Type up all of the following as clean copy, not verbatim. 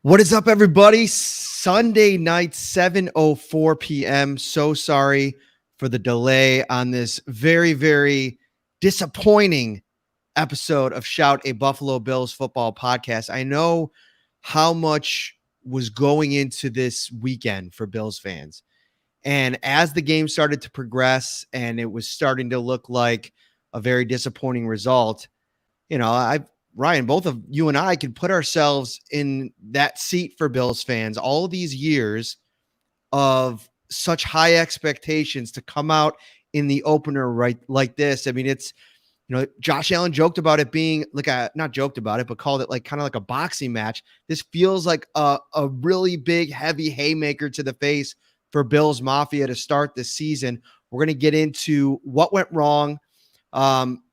What is up, everybody? Sunday night, 7:04 p.m. So sorry for the delay on this very, very disappointing episode of Shout, a Buffalo Bills football podcast. I know how much was going into this weekend for Bills fans. And as the game started to progress and it was starting to look like a very disappointing result, Ryan, both of you and I can put ourselves in that seat for Bills fans. All these years of such high expectations to come out in the opener right like this. I mean, it's, Josh Allen joked about it being not joked about it, but called it kind of like a boxing match. This feels like a really big, heavy haymaker to the face for Bills Mafia to start this season. We're going to get into what went wrong,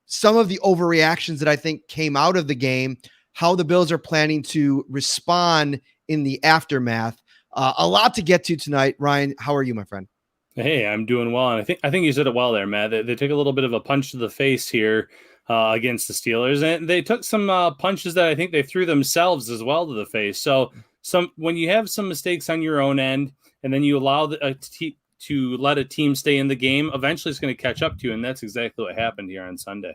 some of the overreactions that I think came out of the game, how the Bills are planning to respond in the aftermath. A lot to get to tonight. Ryan, how are you, my friend? Hey, I'm doing well. And I think you said it well there, Matt. They took a little bit of a punch to the face here against the Steelers. And they took some punches that I think they threw themselves as well to the face. So when you have some mistakes on your own end, and then you allow to let a team stay in the game, eventually it's going to catch up to you. And that's exactly what happened here on Sunday.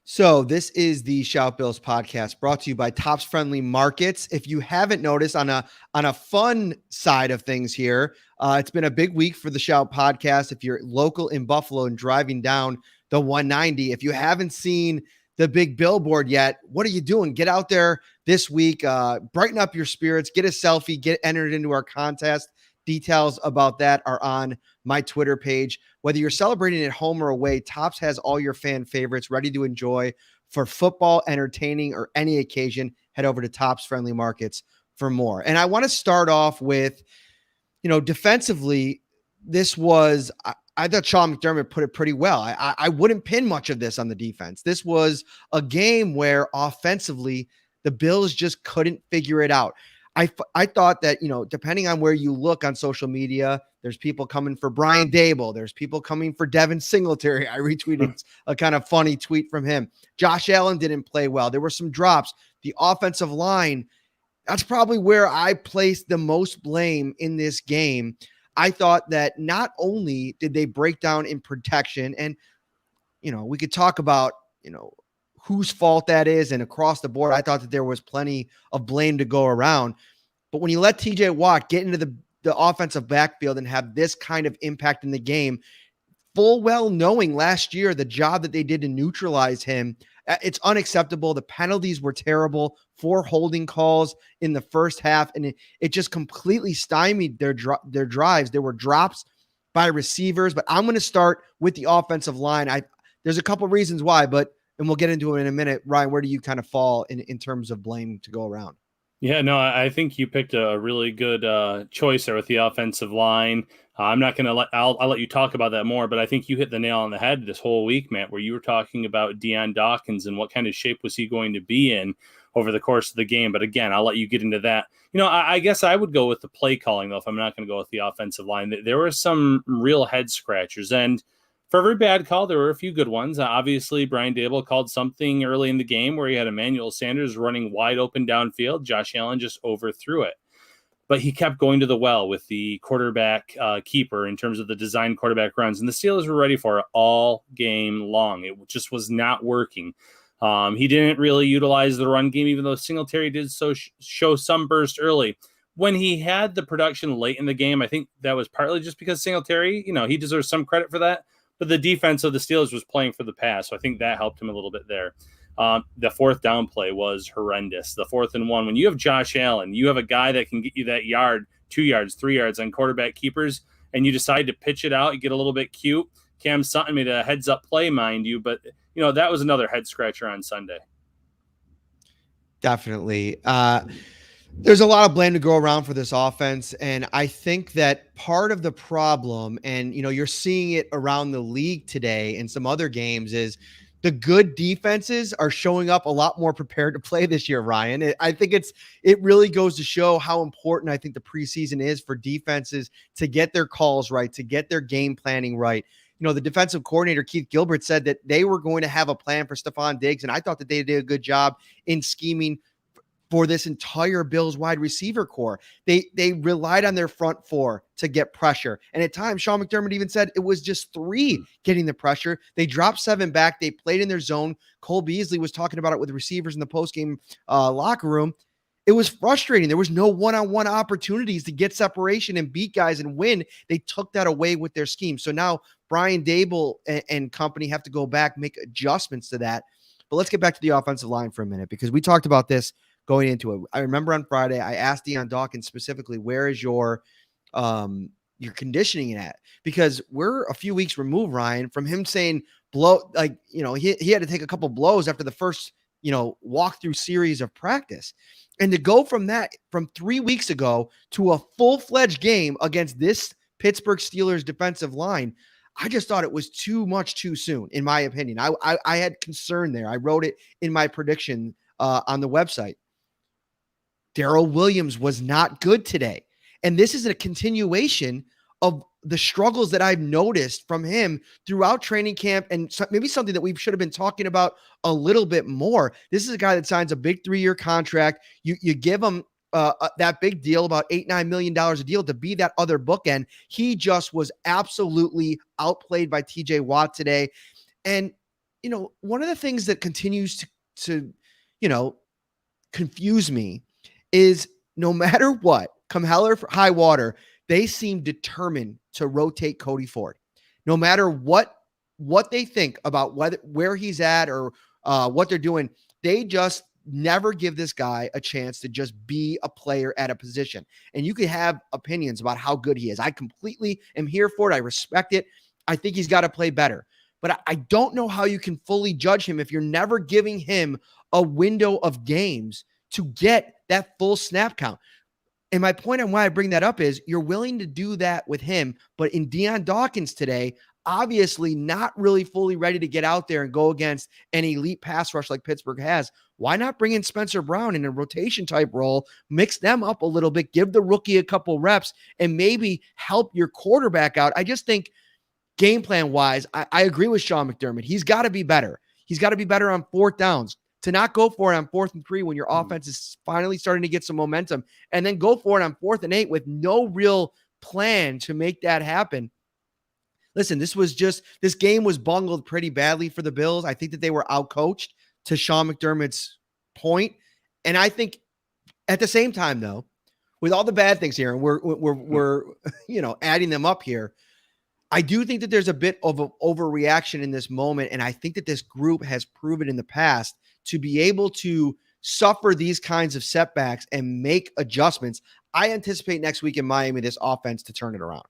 So this is the Shout Bills podcast brought to you by Tops Friendly Markets. If you haven't noticed, on a fun side of things here, it's been a big week for the Shout podcast. If you're local in Buffalo and driving down the 190, if you haven't seen the big billboard yet, what are you doing? Get out there this week, brighten up your spirits, get a selfie, get entered into our contest. Details about that are on my Twitter page. Whether you're celebrating at home or away, Tops has all your fan favorites ready to enjoy for football, entertaining, or any occasion. Head over to Tops Friendly Markets for more. And I want to start off with, defensively, this was, I thought Sean McDermott put it pretty well. I wouldn't pin much of this on the defense. This was a game where offensively, the Bills just couldn't figure it out. I thought that, depending on where you look on social media, there's people coming for Brian Dable. There's people coming for Devin Singletary. I retweeted a kind of funny tweet from him. Josh Allen didn't play well. There were some drops. The offensive line, that's probably where I placed the most blame in this game. I thought that not only did they break down in protection, and, we could talk about, whose fault that is. And across the board, I thought that there was plenty of blame to go around. But when you let TJ Watt get into the offensive backfield and have this kind of impact in the game, full well knowing last year the job that they did to neutralize him, it's unacceptable. The penalties were terrible. 4 holding calls in the first half, and it just completely stymied their drives. There were drops by receivers, but I'm going to start with the offensive line. There's a couple reasons why, and we'll get into it in a minute. Ryan, where do you kind of fall in terms of blame to go around? Yeah, no, I think you picked a really good choice there with the offensive line. I'm not going to I'll let you talk about that more, but I think you hit the nail on the head this whole week, Matt, where you were talking about Dawkins and what kind of shape was he going to be in over the course of the game. But again, I'll let you get into that. I guess I would go with the play calling, though, if I'm not going to go with the offensive line. There were some real head scratchers, and for every bad call, there were a few good ones. Obviously, Brian Dable called something early in the game where he had Emmanuel Sanders running wide open downfield. Josh Allen just overthrew it. But he kept going to the well with the quarterback keeper in terms of the design quarterback runs. And the Steelers were ready for it all game long. It just was not working. He didn't really utilize the run game, even though Singletary did show some burst early. When he had the production late in the game, I think that was partly just because Singletary, he deserves some credit for that. But the defense of the Steelers was playing for the pass, so I think that helped him a little bit there. The fourth down play was horrendous. The 4th and 1, when you have Josh Allen, you have a guy that can get you that yard, 2 yards, 3 yards on quarterback keepers, and you decide to pitch it out, you get a little bit cute. Cam Sutton made a heads-up play, mind you, but, that was another head-scratcher on Sunday. Definitely. There's a lot of blame to go around for this offense. And I think that part of the problem, and, you're seeing it around the league today in some other games, is the good defenses are showing up a lot more prepared to play this year, Ryan. I think it really goes to show how important I think the preseason is for defenses to get their calls right, to get their game planning right. The defensive coordinator, Keith Gilbert, said that they were going to have a plan for Stephon Diggs. And I thought that they did a good job in scheming for this entire Bills wide receiver core. They relied on their front four to get pressure. And at times, Sean McDermott even said it was just three getting the pressure. They dropped 7 back. They played in their zone. Cole Beasley was talking about it with receivers in the postgame locker room. It was frustrating. There was no one-on-one opportunities to get separation and beat guys and win. They took that away with their scheme. So now Brian Dable and company have to go back, make adjustments to that. But let's get back to the offensive line for a minute, because we talked about this going into it. I remember on Friday, I asked Deion Dawkins specifically, where is your conditioning at? Because we're a few weeks removed, Ryan, from him saying he had to take a couple blows after the first, walkthrough series of practice. And to go from 3 weeks ago to a full-fledged game against this Pittsburgh Steelers defensive line, I just thought it was too much too soon, in my opinion. I had concern there. I wrote it in my prediction on the website. Darrell Williams was not good today. And this is a continuation of the struggles that I've noticed from him throughout training camp, and maybe something that we should have been talking about a little bit more. This is a guy that signs a big 3-year contract. You give him that big deal, about $8-9 million a deal, to be that other bookend. He just was absolutely outplayed by TJ Watt today. And, one of the things that continues to confuse me is, no matter what, come hell or high water, they seem determined to rotate Cody Ford. No matter what they think about where he's at or what they're doing, they just never give this guy a chance to just be a player at a position. And you could have opinions about how good he is. I completely am here for it. I respect it. I think he's got to play better. But I don't know how you can fully judge him if you're never giving him a window of games to get that full snap count. And my point on why I bring that up is, you're willing to do that with him, but in Deion Dawkins today, obviously not really fully ready to get out there and go against an elite pass rush like Pittsburgh has. Why not bring in Spencer Brown in a rotation type role, mix them up a little bit, give the rookie a couple reps, and maybe help your quarterback out? I just think game plan wise, I agree with Sean McDermott. He's got to be better. He's got to be better on 4th downs. To not go for it on 4th and 3 when your offense is finally starting to get some momentum, and then go for it on 4th and 8 with no real plan to make that happen. Listen, this game was bungled pretty badly for the Bills. I think that they were outcoached, to Sean McDermott's point. And I think at the same time, though, with all the bad things here, and we're adding them up here, I do think that there's a bit of an overreaction in this moment. And I think that this group has proven in the past to be able to suffer these kinds of setbacks and make adjustments. I anticipate next week in Miami, this offense to turn it around.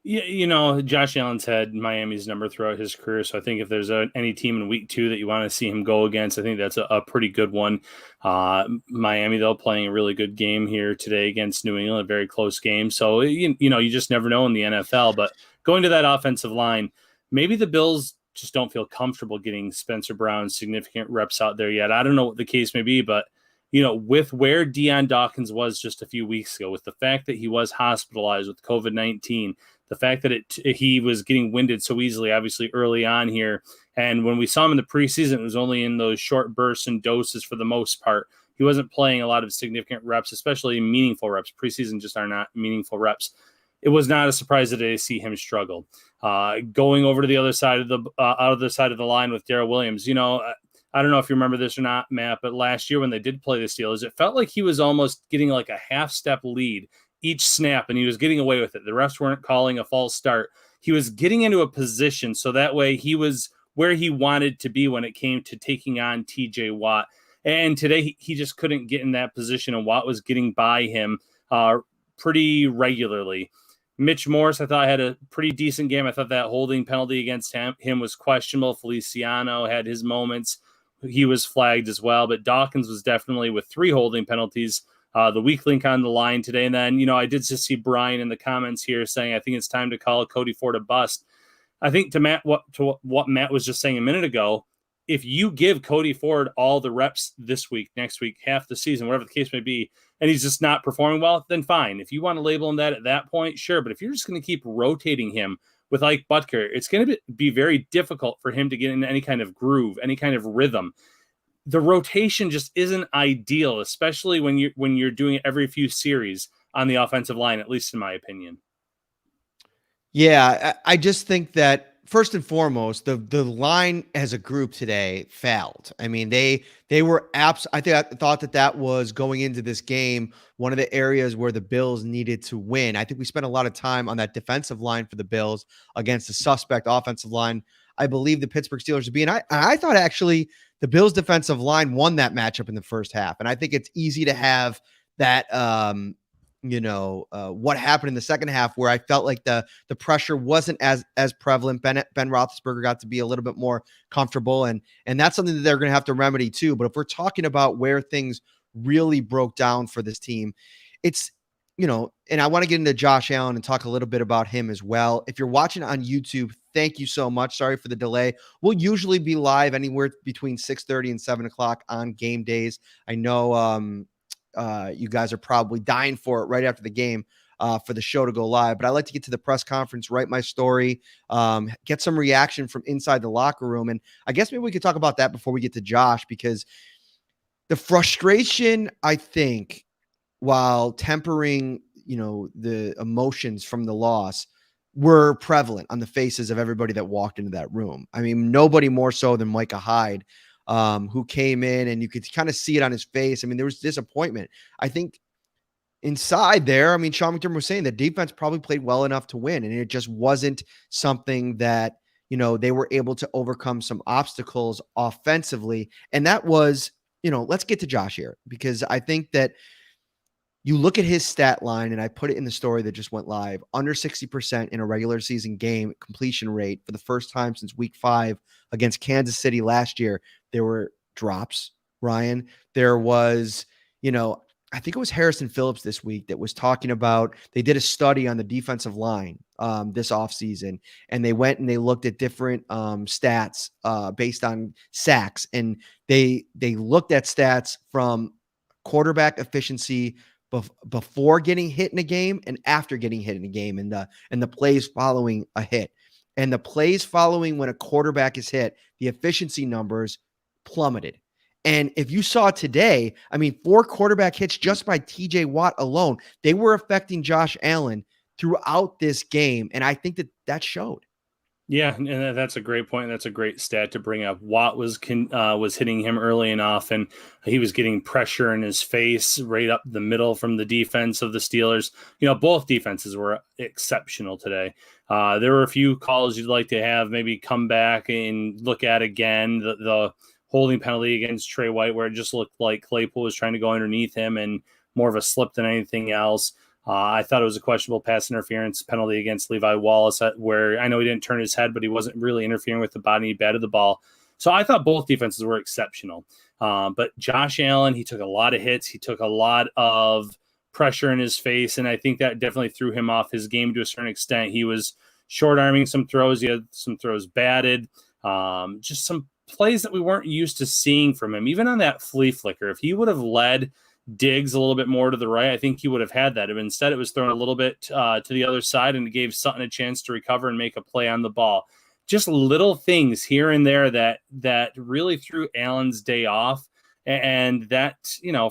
Yeah, Josh Allen's had Miami's number throughout his career, so I think if there's any team in week 2 that you want to see him go against, I think that's a pretty good one. Miami, though, playing a really good game here today against New England, a very close game. So, you just never know in the NFL. But going to that offensive line, maybe the Bills just don't feel comfortable getting Spencer Brown's significant reps out there yet. I don't know what the case may be, but, with where Deion Dawkins was just a few weeks ago, with the fact that he was hospitalized with COVID-19, the fact that he was getting winded so easily, obviously early on here. And when we saw him in the preseason, it was only in those short bursts and doses for the most part. He wasn't playing a lot of significant reps, especially meaningful reps. Preseason just are not meaningful reps. It was not a surprise that I see him struggle. Going over to the other side of the line with Darrell Williams, I don't know if you remember this or not, Matt, but last year when they did play the Steelers, it felt like he was almost getting like a half-step lead each snap, and he was getting away with it. The refs weren't calling a false start. He was getting into a position so that way he was where he wanted to be when it came to taking on TJ Watt. And today he just couldn't get in that position, and Watt was getting by him pretty regularly. Mitch Morse, I thought, had a pretty decent game. I thought that holding penalty against him was questionable. Feliciano had his moments. He was flagged as well, but Dawkins was definitely with 3 holding penalties. The weak link on the line today. And then, I did just see Brian in the comments here saying, I think it's time to call Cody Ford a bust. I think to what Matt was just saying a minute ago, if you give Cody Ford all the reps this week, next week, half the season, whatever the case may be, and he's just not performing well, then fine. If you want to label him that at that point, sure. But if you're just going to keep rotating him with Ike Butker, it's going to be very difficult for him to get into any kind of groove, any kind of rhythm. the rotation just isn't ideal, especially when you're doing it every few series on the offensive line, at least in my opinion. Yeah, I just think that first and foremost, the line as a group today failed. I mean, they were abs. I thought that was going into this game one of the areas where the Bills needed to win. I think we spent a lot of time on that defensive line for the Bills against the suspect offensive line. I believe the Pittsburgh Steelers would be, and I thought actually the Bills defensive line won that matchup in the first half, and I think it's easy to have that. What happened in the second half where I felt like the pressure wasn't as prevalent. Ben Roethlisberger got to be a little bit more comfortable, and that's something that they're going to have to remedy too. But if we're talking about where things really broke down for this team, it's and I want to get into Josh Allen and talk a little bit about him as well. If you're watching on YouTube, thank you so much. Sorry for the delay. We'll usually be live anywhere between 6:30 and 7:00 on game days. I know you guys are probably dying for it right after the game for the show to go live. But I like to get to the press conference, write my story, get some reaction from inside the locker room. And I guess maybe we could talk about that before we get to Josh, because the frustration, I think, while tempering, the emotions from the loss, were prevalent on the faces of everybody that walked into that room. I mean, nobody more so than Micah Hyde, who came in, and you could kind of see it on his face. I mean, there was disappointment. I think inside there, I mean, Sean McDermott was saying the defense probably played well enough to win, and it just wasn't something that, they were able to overcome some obstacles offensively. And that was, let's get to Josh here, because I think that you look at his stat line, and I put it in the story that just went live, under 60% in a regular season game completion rate for the first time since week 5 against Kansas City last year. There were drops, Ryan. There was, I think it was Harrison Phillips this week that was talking about, they did a study on the defensive line this offseason, and they went and they looked at different stats based on sacks. And they looked at stats from quarterback efficiency before getting hit in a game and after getting hit in a game, and the plays following a hit. And the plays following when a quarterback is hit, the efficiency numbers plummeted. And if you saw today, I mean, 4 quarterback hits just by TJ Watt alone, they were affecting Josh Allen throughout this game. And I think that showed. Yeah, and that's a great point. That's a great stat to bring up. Watt was hitting him early and often. He was getting pressure in his face right up the middle from the defense of the Steelers. Both defenses were exceptional today. There were a few calls you'd like to have maybe come back and look at again. The holding penalty against Trey White, where it just looked like Claypool was trying to go underneath him and more of a slip than anything else. I thought it was a questionable pass interference penalty against Levi Wallace, where I know he didn't turn his head, but he wasn't really interfering with the body. He batted the ball. So I thought both defenses were exceptional. But Josh Allen, he took a lot of hits. He took a lot of pressure in his face, and I think that definitely threw him off his game to a certain extent. He was short-arming some throws. He had some throws batted. Just some plays that we weren't used to seeing from him. Even on that flea flicker, if he would have led Diggs a little bit more to the right, I think he would have had that. But instead, it was thrown a little bit to the other side, and it gave Sutton a chance to recover and make a play on the ball. Just little things here and there that really threw Allen's day off, and that,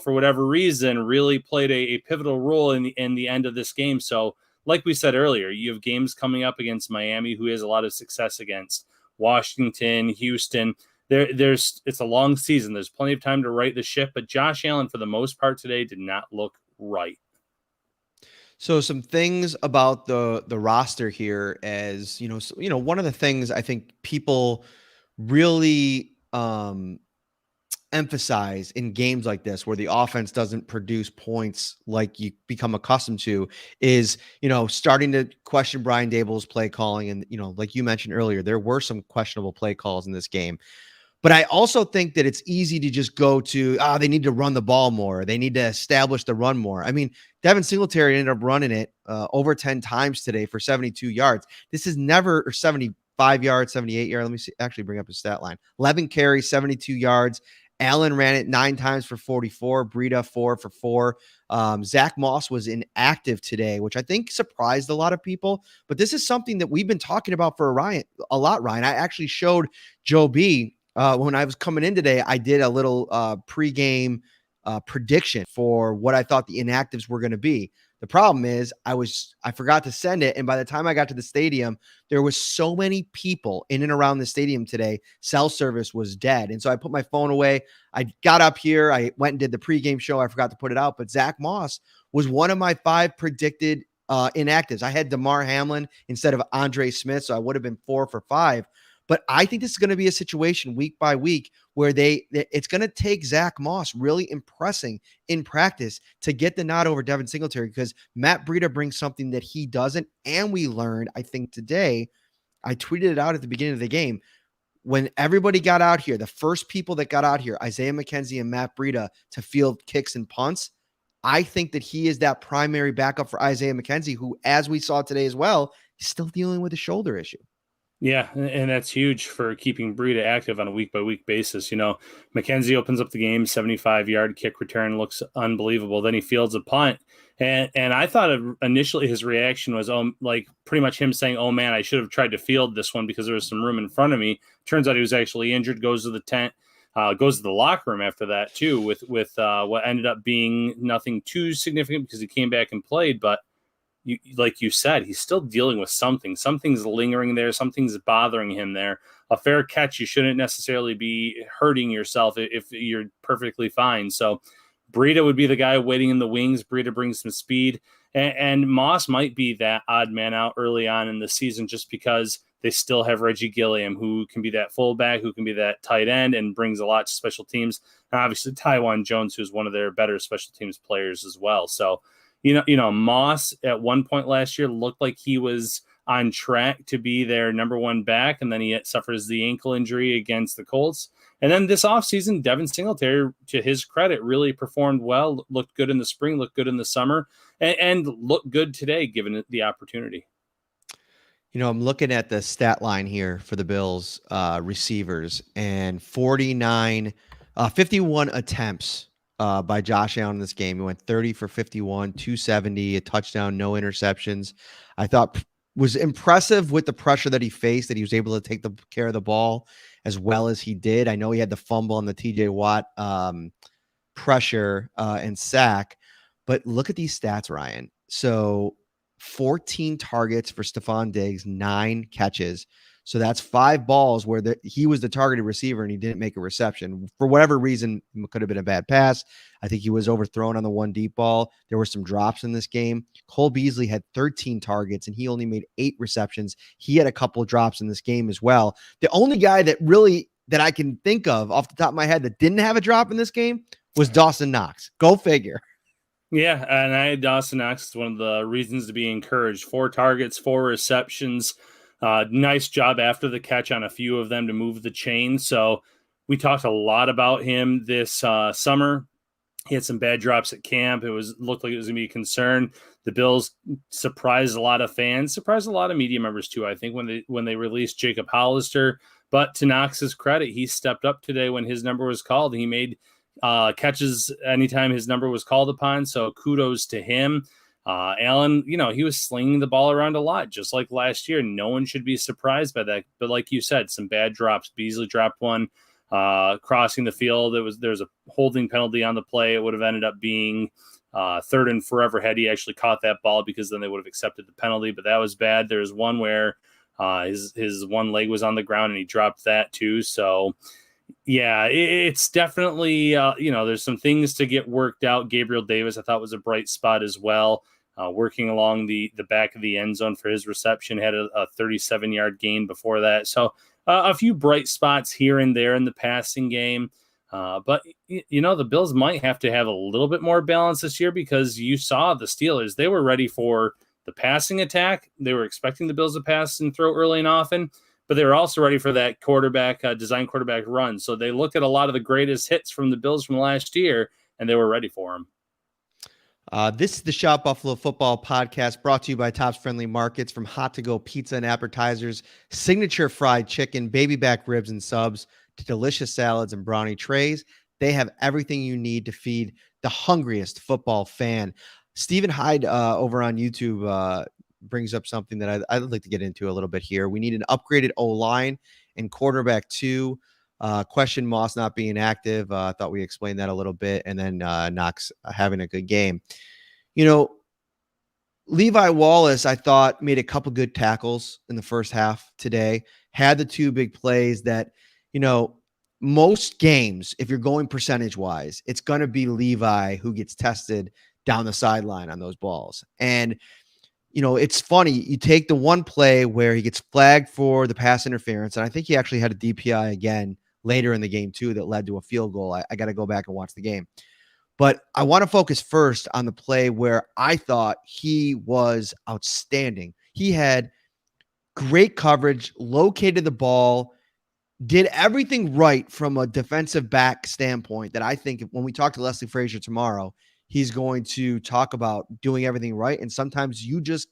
for whatever reason, really played a pivotal role in the end of this game. So, like we said earlier, you have games coming up against Miami, who has a lot of success against Washington, Houston. It's a long season. There's plenty of time to right the ship, but Josh Allen, for the most part today, did not look right. So some things about the roster here, as one of the things I think people really emphasize in games like this, where the offense doesn't produce points like you become accustomed to, is, starting to question Brian Daboll's play calling. And, like you mentioned earlier, there were some questionable play calls in this game. But I also think that it's easy to just go to, they need to run the ball more. They need to establish the run more. I mean, Devin Singletary ended up running it over 10 times today for 72 yards. This is never, or 75 yards, 78 yards. Let me actually bring up his stat line. 11 carries, 72 yards. Allen ran it 9 times for 44. Breida 4 for 4. Zach Moss was inactive today, which I think surprised a lot of people. But this is something that we've been talking about for a lot, Ryan. I actually showed Joe B When I was coming in today, I did a little pregame prediction for what I thought the inactives were going to be. The problem is I forgot to send it. And by the time I got to the stadium, there was so many people in and around the stadium today. Cell service was dead. And so I put my phone away. I got up here. I went and did the pregame show. I forgot to put it out, but Zach Moss was one of my 5 predicted inactives. I had DeMar Hamlin instead of Andre Smith. So I would have been 4 for 5. But I think this is going to be a situation week by week where it's going to take Zach Moss really impressing in practice to get the nod over Devin Singletary, because Matt Breida brings something that he doesn't. And we learned, I think today, I tweeted it out at the beginning of the game, when everybody got out here, the first people that got out here, Isaiah McKenzie and Matt Breida, to field kicks and punts, I think that he is that primary backup for Isaiah McKenzie, who, as we saw today as well, is still dealing with a shoulder issue. Yeah, and that's huge for keeping Breida active on a week-by-week basis. McKenzie opens up the game, 75-yard kick return, looks unbelievable. Then he fields a punt. And I thought initially his reaction was, pretty much him saying, oh, man, I should have tried to field this one because there was some room in front of me. Turns out he was actually injured, goes to the tent, goes to the locker room after that, too, with what ended up being nothing too significant because he came back and played. But like you said, he's still dealing with something. Something's lingering there. Something's bothering him there. A fair catch, you shouldn't necessarily be hurting yourself if you're perfectly fine. So Breida would be the guy waiting in the wings. Breida brings some speed. And Moss might be that odd man out early on in the season just because they still have Reggie Gilliam, who can be that fullback, who can be that tight end and brings a lot to special teams. And obviously Tywan Jones, who's one of their better special teams players as well. So Moss at one point last year looked like he was on track to be their number 1 back, and then he suffers the ankle injury against the Colts. And then this offseason, Devin Singletary, to his credit, really performed well, looked good in the spring, looked good in the summer, and looked good today, given the opportunity. I'm looking at the stat line here for the Bills receivers, and 51 attempts by Josh Allen in this game. He went 30 for 51, 270, a touchdown, no interceptions. I thought was impressive with the pressure that he faced, that he was able to take the care of the ball as well as he did. I know he had the fumble on the TJ Watt pressure and sack, but look at these stats, Ryan. So 14 targets for Stephon Diggs, 9 catches. So that's 5 balls where he was the targeted receiver and he didn't make a reception. For whatever reason, it could have been a bad pass. I think he was overthrown on the 1 deep ball. There were some drops in this game. Cole Beasley had 13 targets and he only made 8 receptions. He had a couple of drops in this game as well. The only guy that I can think of off the top of my head that didn't have a drop in this game was Dawson Knox. Go figure. Yeah, and I had Dawson Knox. It's one of the reasons to be encouraged. 4 targets, 4 receptions. Nice job after the catch on a few of them to move the chain. So we talked a lot about him this summer. He had some bad drops at camp. Looked like it was going to be a concern. The Bills surprised a lot of fans, surprised a lot of media members too, I think, when they released Jacob Hollister. But to Knox's credit, he stepped up today when his number was called. He made catches anytime his number was called upon. So kudos to him. Allen, he was slinging the ball around a lot, just like last year. No one should be surprised by that. But like you said, some bad drops. Beasley dropped one crossing the field. There's a holding penalty on the play. It would have ended up being 3rd and forever had he actually caught that ball, because then they would have accepted the penalty. But that was bad. There's one where his one leg was on the ground and he dropped that too. So yeah, it's definitely, there's some things to get worked out. Gabriel Davis, I thought, was a bright spot as well. Working along the back of the end zone for his reception, had a 37-yard gain before that. So a few bright spots here and there in the passing game. But the Bills might have to have a little bit more balance this year, because you saw the Steelers, they were ready for the passing attack. They were expecting the Bills to pass and throw early and often, but they were also ready for that design quarterback run. So they looked at a lot of the greatest hits from the Bills from last year, and they were ready for them. This is the Shout Buffalo Football Podcast, brought to you by Tops Friendly Markets. From hot to go pizza and appetizers, signature fried chicken, baby back ribs and subs, to delicious salads and brownie trays, they have everything you need to feed the hungriest football fan. Stephen Hyde over on YouTube brings up something that I'd like to get into a little bit here. We need an upgraded O-line and quarterback 2. Question Moss not being active. I thought we explained that a little bit. And then Knox having a good game. Levi Wallace, I thought, made a couple good tackles in the first half today, had the two big plays that, most games, if you're going percentage wise, it's going to be Levi who gets tested down the sideline on those balls. And, it's funny. You take the one play where he gets flagged for the pass interference, and I think he actually had a DPI again later in the game too that led to a field goal. I got to go back and watch the game. But I want to focus first on the play where I thought he was outstanding. He had great coverage, located the ball, did everything right from a defensive back standpoint that I think when we talk to Leslie Frazier tomorrow, he's going to talk about doing everything right. And sometimes you just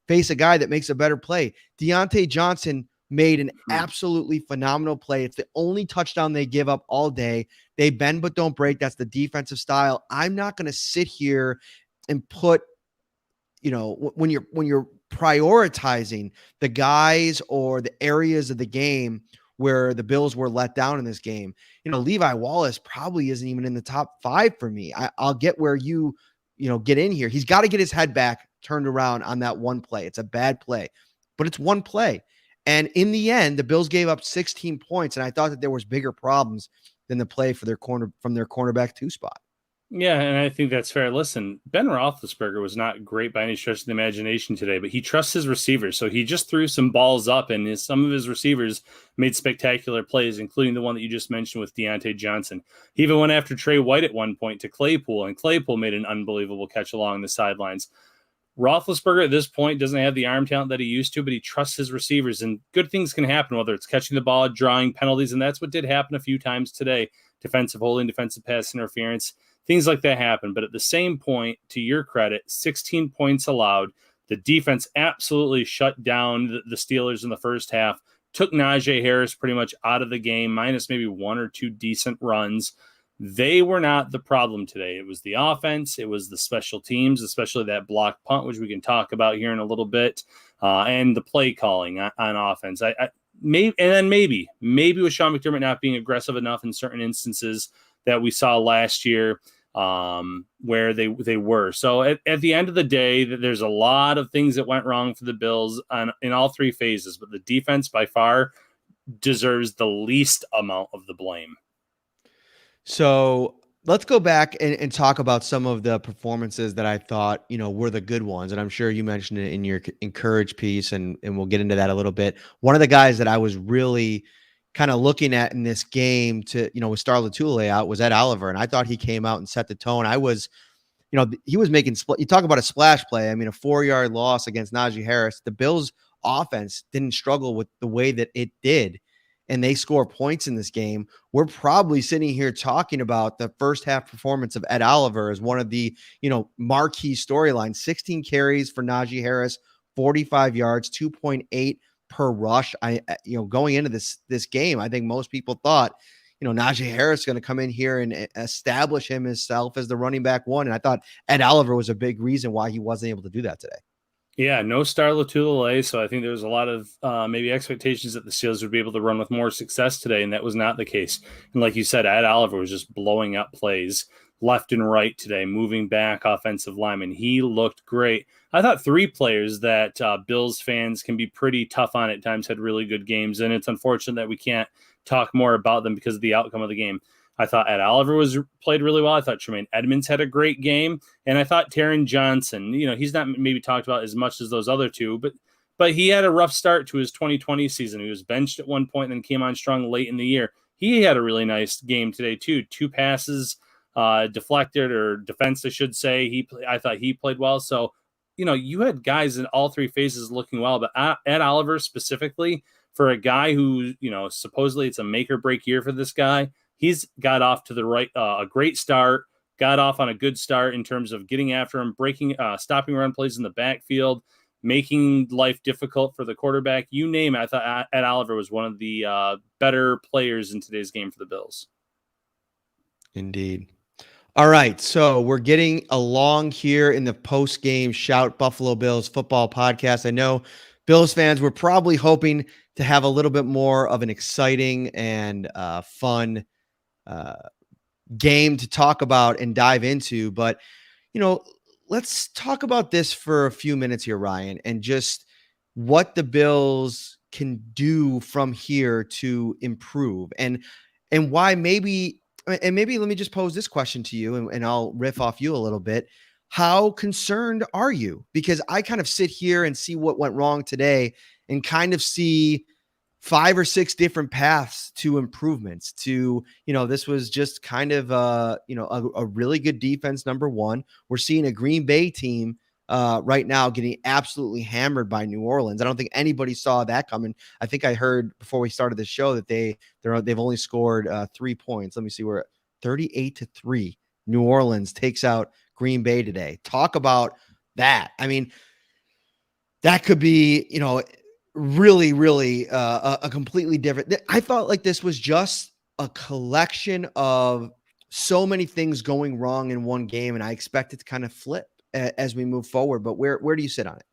face a guy that makes a better play. Deontay Johnson made an absolutely phenomenal play. It's the only touchdown they give up all day. They bend but don't break. That's the defensive style. I'm not going to sit here and put, when you're prioritizing the guys or the areas of the game where the Bills were let down in this game, Levi Wallace probably isn't even in the top 5 for me. I'll get where you get in here. He's got to get his head back turned around on that one play. It's a bad play, but it's one play. And in the end, the Bills gave up 16 points, and I thought that there was bigger problems than the play from their cornerback 2 spot. Yeah, and I think that's fair. Listen, Ben Roethlisberger was not great by any stretch of the imagination today, but he trusts his receivers. So he just threw some balls up, and some of his receivers made spectacular plays, including the one that you just mentioned with Deontay Johnson. He even went after Trey White at one point to Claypool, and Claypool made an unbelievable catch along the sidelines. Roethlisberger at this point doesn't have the arm talent that he used to, but he trusts his receivers, and good things can happen, whether it's catching the ball, drawing penalties, and that's what did happen a few times today. Defensive holding, defensive pass interference, things like that happen. But at the same point, to your credit, 16 points allowed. The defense absolutely shut down the Steelers in the first half, took Najee Harris pretty much out of the game, minus maybe one or two decent runs. They were not the problem today. It was the offense. It was the special teams, especially that block punt, which we can talk about here in a little bit, and the play calling on offense. Maybe with Sean McDermott not being aggressive enough in certain instances that we saw last year, where they were. So at the end of the day, there's a lot of things that went wrong for the Bills in all three phases, but the defense by far deserves the least amount of the blame. So let's go back and talk about some of the performances that I thought, were the good ones. And I'm sure you mentioned it in your encourage piece, and we'll get into that a little bit. One of the guys that I was really kind of looking at in this game with Star Lotulelei out was Ed Oliver. And I thought he came out and set the tone. I was, he was making, you talk about a splash play. I mean, a 4-yard loss against Najee Harris. The Bills offense didn't struggle with the way that it did, and they score points in this game. We're probably sitting here talking about the first half performance of Ed Oliver as one of the, marquee storylines. 16 carries for Najee Harris, 45 yards, 2.8 per rush. Going into this game, I think most people thought, Najee Harris is going to come in here and establish himself as the running back 1. And I thought Ed Oliver was a big reason why he wasn't able to do that today. Yeah, no Star Lotulelei, so I think there was a lot of maybe expectations that the Steelers would be able to run with more success today, and that was not the case. And like you said, Ed Oliver was just blowing up plays left and right today, moving back offensive linemen. He looked great. I thought 3 players that Bills fans can be pretty tough on at times had really good games, and it's unfortunate that we can't talk more about them because of the outcome of the game. I thought Ed Oliver played really well. I thought Tremaine Edmonds had a great game. And I thought Taron Johnson, he's not maybe talked about as much as those other two, but he had a rough start to his 2020 season. He was benched at one point and then came on strong late in the year. He had a really nice game today too. 2 passes deflected, or defense, I should say. I thought he played well. So, you had guys in all 3 phases looking well, but Ed Oliver specifically, for a guy who, supposedly it's a make or break year for this guy, he's got off to a great start, got off on a good start in terms of getting after him, stopping run plays in the backfield, making life difficult for the quarterback. You name it. I thought Ed Oliver was one of the better players in today's game for the Bills. Indeed. All right, so we're getting along here in the post-game Shout Buffalo Bills football podcast. I know Bills fans were probably hoping to have a little bit more of an exciting and fun game to talk about and dive into. But, let's talk about this for a few minutes here, Ryan, and just what the Bills can do from here to improve and why maybe let me just pose this question to you and I'll riff off you a little bit. How concerned are you? Because I kind of sit here and see what went wrong today and kind of see 5 or 6 different paths to improvements to, this was just kind of, a really good defense. Number one, we're seeing a Green Bay team right now getting absolutely hammered by New Orleans. I don't think anybody saw that coming. I think I heard before we started the show that they've only scored 3 points. Let me see, we're at 38-3. New Orleans takes out Green Bay today. Talk about that. I mean, that could be, really, really a completely different. I felt like this was just a collection of so many things going wrong in one game, and I expect it to kind of flip as we move forward. But where do you sit on it?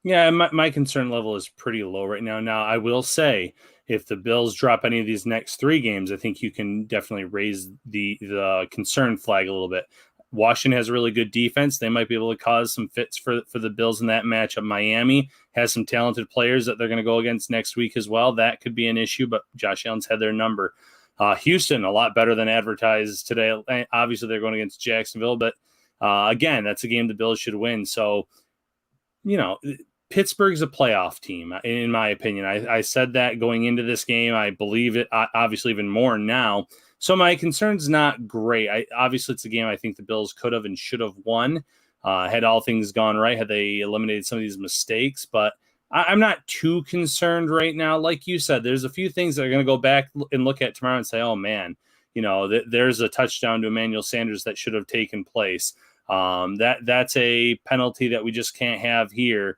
Yeah, my concern level is pretty low right now. Now, I will say, if the Bills drop any of these next 3 games, I think you can definitely raise the concern flag a little bit. Washington has a really good defense. They might be able to cause some fits for the Bills in that matchup. Miami has some talented players that they're going to go against next week as well. That could be an issue, but Josh Allen's had their number. Houston, a lot better than advertised today. Obviously, they're going against Jacksonville, but again, that's a game the Bills should win. So, Pittsburgh's a playoff team, in my opinion. I said that going into this game. I believe it, obviously, even more now. So my concern's not great. Obviously, it's a game I think the Bills could have and should have won had all things gone right, had they eliminated some of these mistakes. But I'm not too concerned right now. Like you said, there's a few things that are going to go back and look at tomorrow and say, oh, man, there's a touchdown to Emmanuel Sanders that should have taken place. That's a penalty that we just can't have here.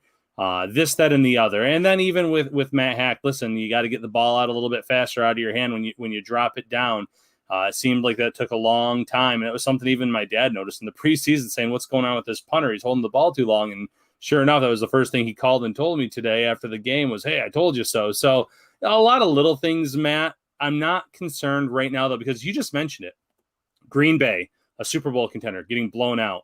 This, that, and the other. And then even with Matt Hack, listen, you got to get the ball out a little bit faster out of your hand when you drop it down. It seemed like that took a long time. And it was something even my dad noticed in the preseason, saying, what's going on with this punter? He's holding the ball too long. And sure enough, that was the first thing he called and told me today after the game was, hey, I told you so. So a lot of little things, Matt. I'm not concerned right now, though, because you just mentioned it. Green Bay, a Super Bowl contender, getting blown out.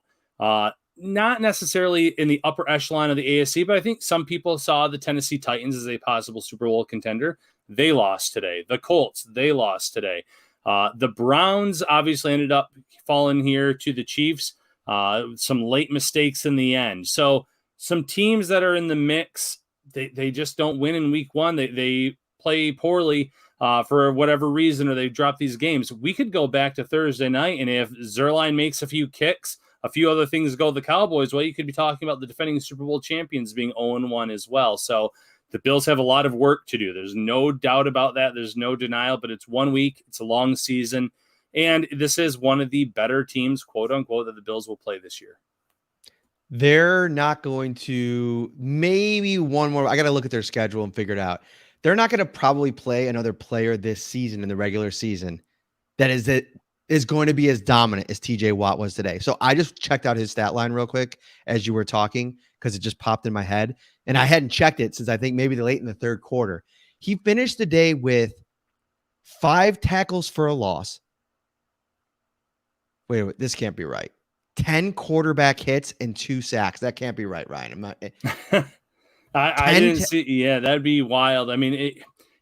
Not necessarily in the upper echelon of the AFC, but I think some people saw the Tennessee Titans as a possible Super Bowl contender. They lost today. The Colts, they lost today. The Browns obviously ended up falling here to the Chiefs. Some late mistakes in the end. So some teams that are in the mix, they just don't win in week one. They play poorly for whatever reason, or they drop these games. We could go back to Thursday night, and if Zerline makes a few kicks, a few other things go the Cowboys' way, you could be talking about the defending Super Bowl champions being 0-1 as well. So the Bills have a lot of work to do. There's no doubt about that. There's no denial, but it's 1 week. It's a long season. And this is one of the better teams, quote unquote, that the Bills will play this year. They're not going to, maybe one more. I got to look at their schedule and figure it out. They're not going to probably play another player this season in the regular season that is going to be as dominant as TJ Watt was today. So I just checked out his stat line real quick as you were talking, because it just popped in my head. And I hadn't checked it since I think maybe late in the third quarter. He finished the day with 5 tackles for a loss. Wait, this can't be right. 10 quarterback hits and 2 sacks. That can't be right, Ryan. I'm not. I didn't see. Yeah, that'd be wild. I mean,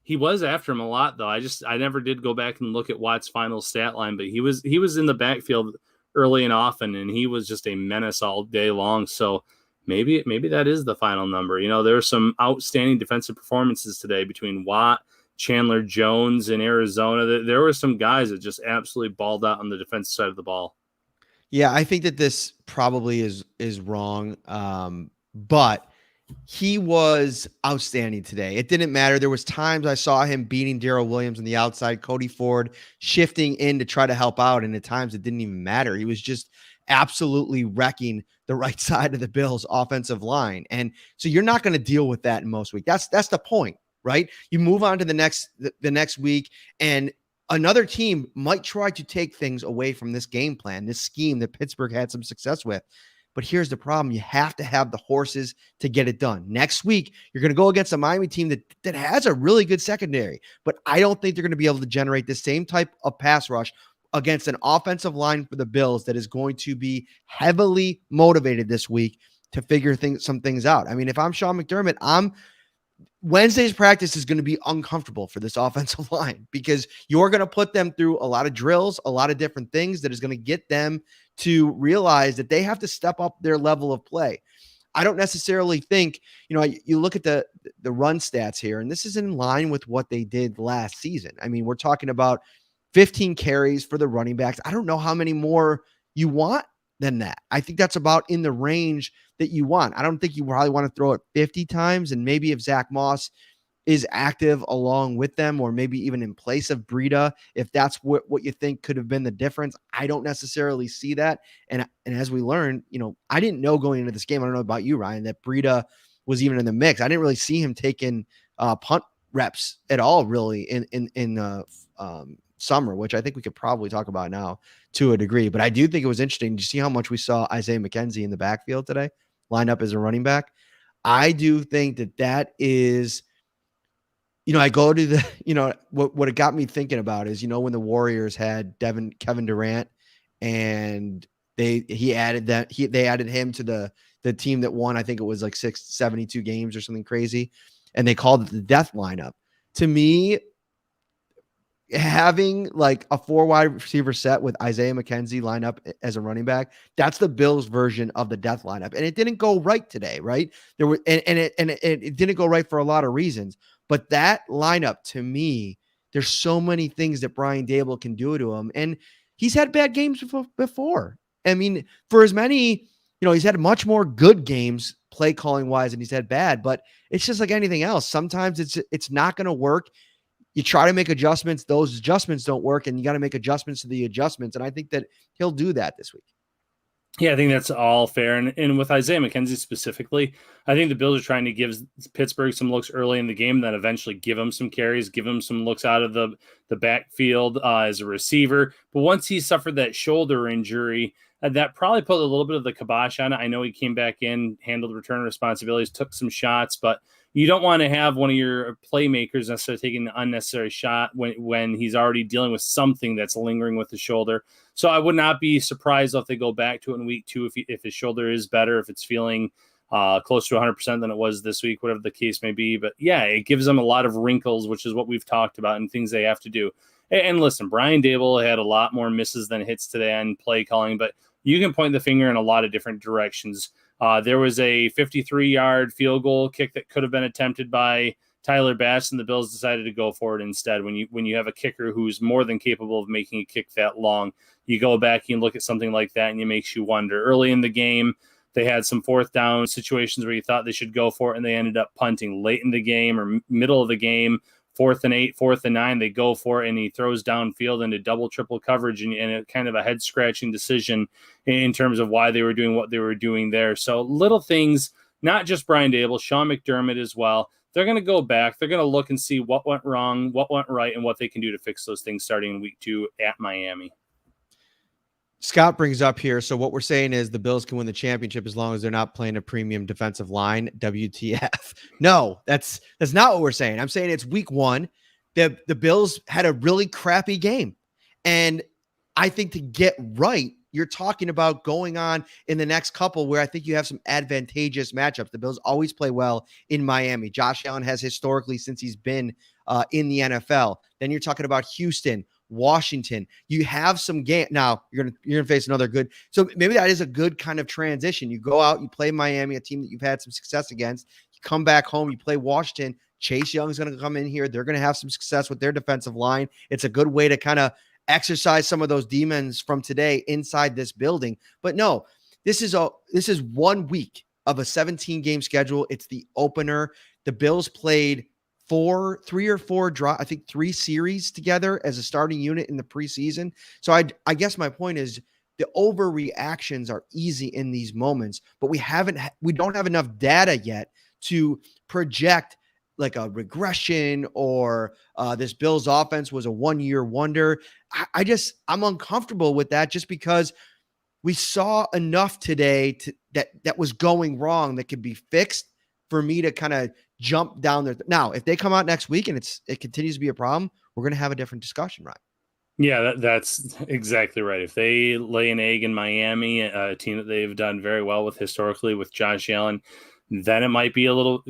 he was after him a lot, though. I never did go back and look at Watt's final stat line, but he was in the backfield early and often, and he was just a menace all day long. So maybe that is the final number. There were some outstanding defensive performances today between Watt, Chandler Jones in Arizona. There were some guys that just absolutely balled out on the defensive side of the ball. Yeah, I think that this probably is wrong, but he was outstanding today. It didn't matter. There was times I saw him beating Darrell Williams on the outside, Cody Ford shifting in to try to help out, and at times it didn't even matter. He was just absolutely wrecking the right side of the Bills' offensive line. And so you're not going to deal with that in most weeks. That's the point, right? You move on to the next week, and another team might try to take things away from this game plan, this scheme that Pittsburgh had some success with. But here's the problem. You have to have the horses to get it done. Next week, you're going to go against a Miami team that has a really good secondary, but I don't think they're going to be able to generate the same type of pass rush against an offensive line for the Bills that is going to be heavily motivated this week to figure some things out. I mean, if I'm Sean McDermott, Wednesday's practice is going to be uncomfortable for this offensive line because you're going to put them through a lot of drills, a lot of different things that is going to get them to realize that they have to step up their level of play. I don't necessarily think, you look at the run stats here, and this is in line with what they did last season. I mean, we're talking about 15 carries for the running backs. I don't know how many more you want than that. I think that's about in the range that you want. I don't think you probably want to throw it 50 times. And maybe if Zach Moss is active along with them, or maybe even in place of Breida, if that's what you think could have been the difference, I don't necessarily see that. And as we learned, I didn't know going into this game, I don't know about you, Ryan, that Breida was even in the mix. I didn't really see him taking punt reps at all, really, in summer, which I think we could probably talk about now to a degree. But I do think it was interesting. Did you see how much we saw Isaiah McKenzie in the backfield today, lined up as a running back? I do think that is, I go to the, what it got me thinking about is, when the Warriors had Kevin Durant and they added him to the team that won, I think it was like 72 games or something crazy. And they called it the death lineup. To me, having like a 4 wide receiver set with Isaiah McKenzie line up as a running back, that's the Bills version of the death lineup. And it didn't go right today, right? There were, and it didn't go right for a lot of reasons, but that lineup, to me, there's so many things that Brian Daboll can do to him. And he's had bad games before. I mean, for as many, he's had much more good games play calling wise than he's had bad, but it's just like anything else. Sometimes it's not going to work. You try to make adjustments. Those adjustments don't work, and you got to make adjustments to the adjustments. And I think that he'll do that this week. Yeah, I think that's all fair. And with Isaiah McKenzie specifically, I think the Bills are trying to give Pittsburgh some looks early in the game that eventually give him some carries, give him some looks out of the backfield as a receiver. But once he suffered that shoulder injury, that probably put a little bit of the kibosh on it. I know he came back in, handled return responsibilities, took some shots, but you don't want to have one of your playmakers necessarily taking an unnecessary shot when he's already dealing with something that's lingering with the shoulder. So I would not be surprised if they go back to it in week 2 if his shoulder is better, if it's feeling close to 100% than it was this week, whatever the case may be. But yeah, it gives them a lot of wrinkles, which is what we've talked about, and things they have to do. And listen, Brian Daboll had a lot more misses than hits today on play calling, but you can point the finger in a lot of different directions. There was a 53-yard field goal kick that could have been attempted by Tyler Bass, and the Bills decided to go for it instead. When you have a kicker who's more than capable of making a kick that long, you go back and look at something like that, and it makes you wonder. Early in the game, they had some 4th down situations where you thought they should go for it, and they ended up punting late in the game or middle of the game. 4th and 8, 4th and 9, they go for it, and he throws downfield into double, triple coverage, and a kind of a head-scratching decision in terms of why they were doing what they were doing there. So little things, not just Brian Daboll, Sean McDermott as well. They're going to go back. They're going to look and see what went wrong, what went right, and what they can do to fix those things starting in week 2 at Miami. Scott brings up here, so what we're saying is the Bills can win the championship as long as they're not playing a premium defensive line. WTF. No, that's not what we're saying. I'm saying it's week 1. The Bills had a really crappy game. And I think to get right, you're talking about going on in the next couple where I think you have some advantageous matchups. The Bills always play well in Miami. Josh Allen has historically since he's been in the NFL. Then you're talking about Houston, Washington. You have some game now. You're gonna face another good. So maybe that is a good kind of transition. You go out, you play Miami, a team that you've had some success against. You come back home, you play Washington. Chase Young's going to come in here. They're going to have some success with their defensive line. It's a good way to kind of exercise some of those demons from today inside this building. But no, this is 1 week of a 17-game schedule. It's the opener. The Bills played 3 or 4 I think 3 series together as a starting unit in the preseason. So I guess my point is the overreactions are easy in these moments, but we don't have enough data yet to project like a regression or this Bills offense was a 1-year wonder. I'm uncomfortable with that just because we saw enough today that was going wrong that could be fixed for me to kind of jump down there. Now, if they come out next week and it continues to be a problem, we're going to have a different discussion, right? Yeah, that's exactly right. If they lay an egg in Miami, a team that they've done very well with historically with Josh Allen, then it might be a little,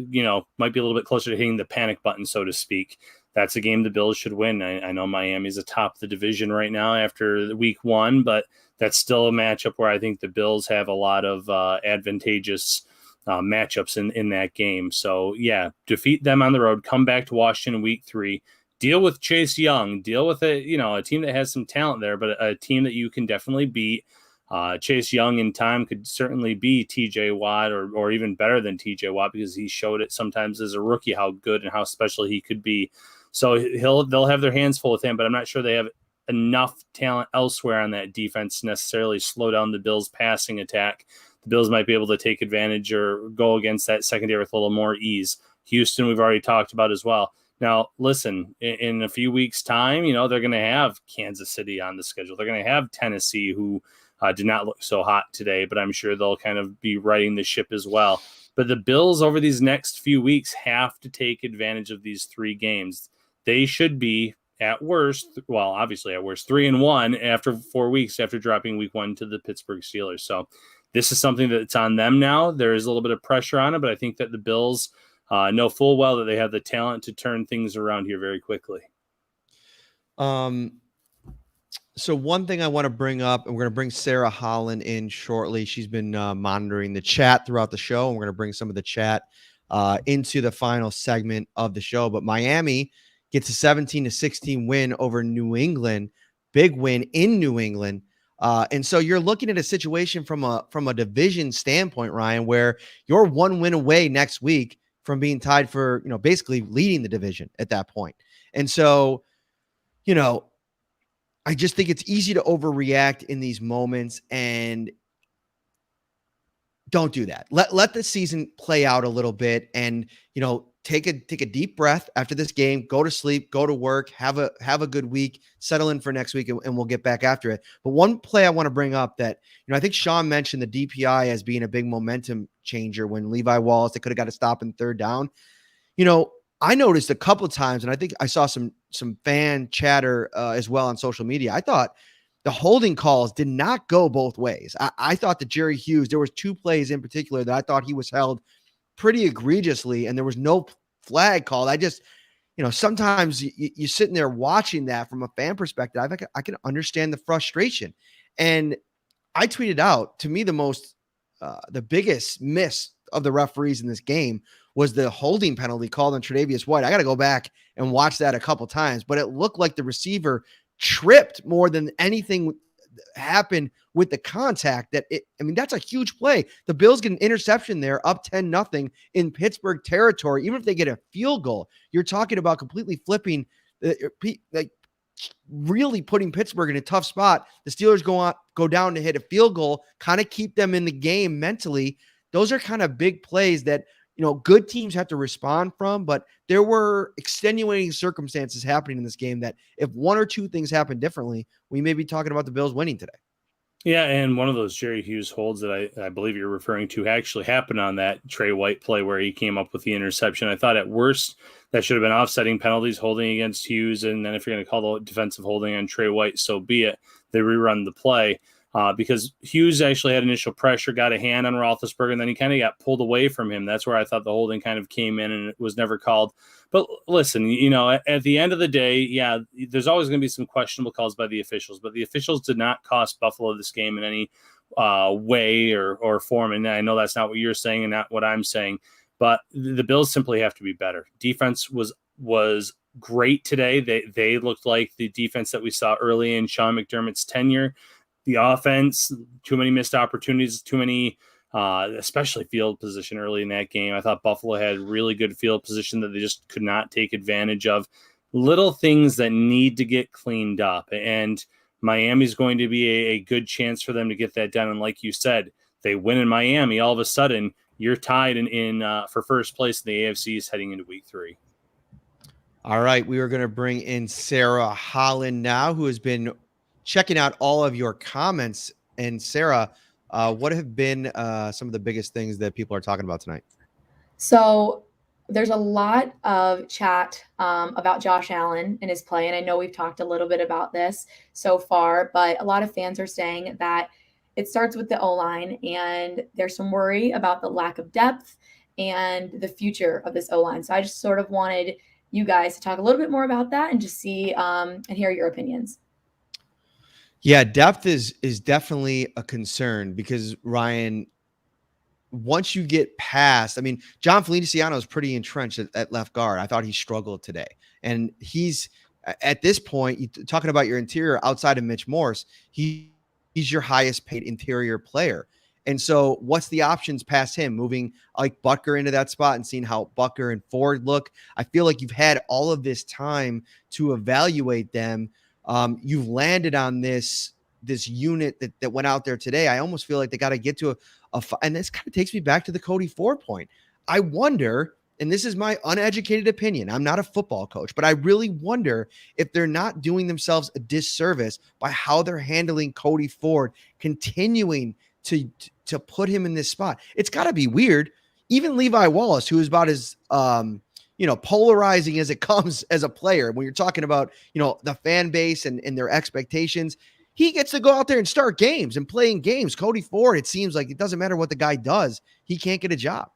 might be a little bit closer to hitting the panic button, so to speak. That's a game the Bills should win. I know Miami's atop the division right now after week 1, but that's still a matchup where I think the Bills have a lot of advantageous matchups in that game. So, yeah, defeat them on the road, come back to Washington in week 3, deal with Chase Young, deal with a team that has some talent there, but a team that you can definitely beat. Chase Young in time could certainly be TJ Watt or even better than TJ Watt, because he showed it sometimes as a rookie how good and how special he could be. So they'll have their hands full with him, but I'm not sure they have enough talent elsewhere on that defense to necessarily slow down the Bills' passing attack. The Bills might be able to take advantage or go against that secondary with a little more ease. Houston, we've already talked about as well. Now, listen, in a few weeks' time, they're going to have Kansas City on the schedule. They're going to have Tennessee, who did not look so hot today, but I'm sure they'll kind of be righting the ship as well. But the Bills over these next few weeks have to take advantage of these 3 games. They should be at worst, obviously at worst, 3-1 after 4 weeks after dropping week 1 to the Pittsburgh Steelers. So this is something that's on them now. There is a little bit of pressure on it, but I think that the Bills know full well that they have the talent to turn things around here very quickly. So one thing I want to bring up, and we're going to bring Sarah Holland in shortly. She's been monitoring the chat throughout the show, and we're going to bring some of the chat into the final segment of the show. But Miami gets a 17-16 win over New England, big win in New England. And so you're looking at a situation from a division standpoint, Ryan, where you're 1 win away next week from being tied for, basically leading the division at that point. And so, I just think it's easy to overreact in these moments, and don't do that. Let the season play out a little bit, and take a deep breath after this game. Go to sleep, go to work, have a good week, settle in for next week, and we'll get back after it. But one play I want to bring up that I think Sean mentioned the DPI as being a big momentum changer when Levi Wallace, they could have got a stop in 3rd down. I noticed a couple of times, and I think I saw some fan chatter as well on social media. I thought the holding calls did not go both ways. I thought that Jerry Hughes, there was 2 plays in particular that I thought he was held pretty egregiously, and there was no flag called. I just, sometimes you're sitting there watching that from a fan perspective. I can understand the frustration. And I tweeted out, to me, the biggest miss of the referees in this game was the holding penalty called on Tre'Davious White. I got to go back and watch that a couple times, but it looked like the receiver tripped more than anything happened with the contact. That's a huge play. The Bills get an interception there, up 10-0 in Pittsburgh territory. Even if they get a field goal, you're talking about completely flipping, really putting Pittsburgh in a tough spot. The Steelers go down to hit a field goal, kind of keep them in the game mentally. Those are kind of big plays that, good teams have to respond from, but there were extenuating circumstances happening in this game that if 1 or 2 things happen differently, we may be talking about the Bills winning today. Yeah, and one of those Jerry Hughes holds that I believe you're referring to actually happened on that Trey White play where he came up with the interception. I thought at worst that should have been offsetting penalties, holding against Hughes, and then if you're going to call the defensive holding on Trey White, so be it. They rerun the play. Because Hughes actually had initial pressure, got a hand on Roethlisberger, and then he kind of got pulled away from him. That's where I thought the holding kind of came in, and it was never called. But listen, at the end of the day, yeah, there's always going to be some questionable calls by the officials, but the officials did not cost Buffalo this game in any way or form. And I know that's not what you're saying and not what I'm saying, but the Bills simply have to be better. Defense was great today. They looked like the defense that we saw early in Sean McDermott's tenure. The offense, too many missed opportunities, too many, especially field position early in that game. I thought Buffalo had really good field position that they just could not take advantage of. Little things that need to get cleaned up. And Miami's going to be a good chance for them to get that done. And like you said, they win in Miami, all of a sudden you're tied in for first place in the AFC East heading into week 3. All right, we are going to bring in Sarah Holland now, who has been checking out all of your comments And Sarah, what have been some of the biggest things that people are talking about tonight? So there's a lot of chat about Josh Allen and his play. And I know we've talked a little bit about this so far, but a lot of fans are saying that it starts with the O-line, and there's some worry about the lack of depth and the future of this O-line. So I just sort of wanted you guys to talk a little bit more about that and just see and hear your opinions. Yeah, depth is definitely a concern because Ryan, once you get past, I mean, John Feliciano is pretty entrenched at left guard. I thought he struggled today. And he's at this point, talking about your interior outside of Mitch Morse, he's your highest paid interior player. And so what's the options past him? Moving like Butker into that spot and seeing how Butker and Ford look. I feel like you've had all of this time to evaluate them. You've landed on this unit that went out there today. I almost feel like they got to get to and this kind of takes me back to the Cody Ford point. I wonder, and this is my uneducated opinion, I'm not a football coach, but I really wonder if they're not doing themselves a disservice by how they're handling Cody Ford, continuing to put him in this spot. It's got to be weird. Even Levi Wallace, who is about as polarizing as it comes as a player, when you're talking about, the fan base and their expectations, he gets to go out there and start games and play in games. Cody Ford, it seems like it doesn't matter what the guy does. He can't get a job.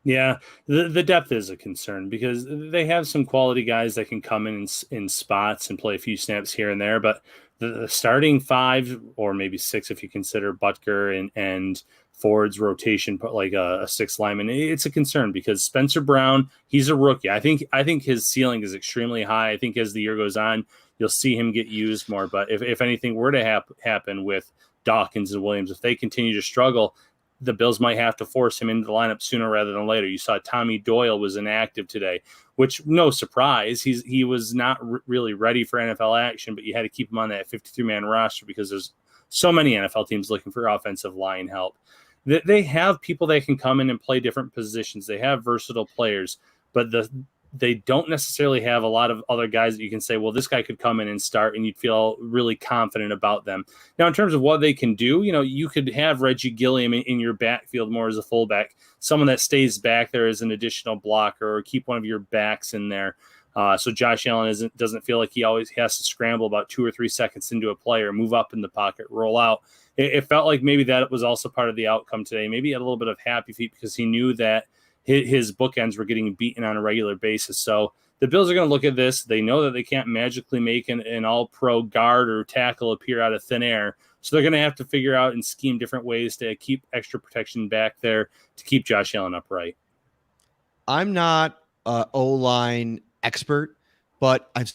Yeah, the depth is a concern because they have some quality guys that can come in spots and play a few snaps here and there, but the starting five, or maybe six if you consider Butker and Ford's rotation, like a sixth lineman, it's a concern because Spencer Brown, he's a rookie. I think his ceiling is extremely high. I think as the year goes on, you'll see him get used more. But if anything were to happen with Dawkins and Williams, if they continue to struggle, the Bills might have to force him into the lineup sooner rather than later. You saw Tommy Doyle was inactive today, which no surprise. He was not really ready for NFL action, but you had to keep him on that 53-man roster because there's so many NFL teams looking for offensive line help. They have people that can come in and play different positions. They have versatile players, but they don't necessarily have a lot of other guys that you can say, well, this guy could come in and start, and you'd feel really confident about them. Now, in terms of what they can do, you could have Reggie Gilliam in your backfield more as a fullback, someone that stays back there as an additional blocker, or keep one of your backs in there. So Josh Allen doesn't feel like he always has to scramble about 2 or 3 seconds into a play or move up in the pocket, roll out. It felt like maybe that was also part of the outcome today. Maybe he had a little bit of happy feet because he knew that his bookends were getting beaten on a regular basis. So the Bills are going to look at this. They know that they can't magically make an all-pro guard or tackle appear out of thin air. So they're going to have to figure out and scheme different ways to keep extra protection back there to keep Josh Allen upright. I'm not an O-line expert, but I've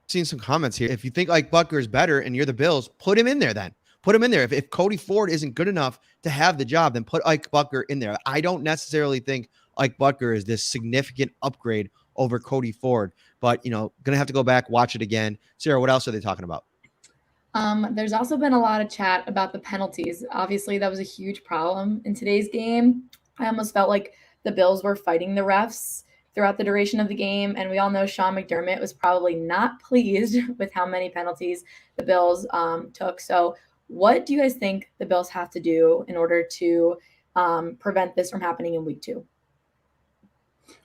seen some comments here. If you think like Butker is better and you're the Bills, put him in there then. Put him in there. If Cody Ford isn't good enough to have the job, then put Ike Butker in there. I don't necessarily think Ike Butker is this significant upgrade over Cody Ford, but, going to have to go back, watch it again. Sarah, what else are they talking about? There's also been a lot of chat about the penalties. Obviously, that was a huge problem in today's game. I almost felt like the Bills were fighting the refs throughout the duration of the game, and we all know Sean McDermott was probably not pleased with how many penalties the Bills took. So what do you guys think the Bills have to do in order to prevent this from happening in week 2?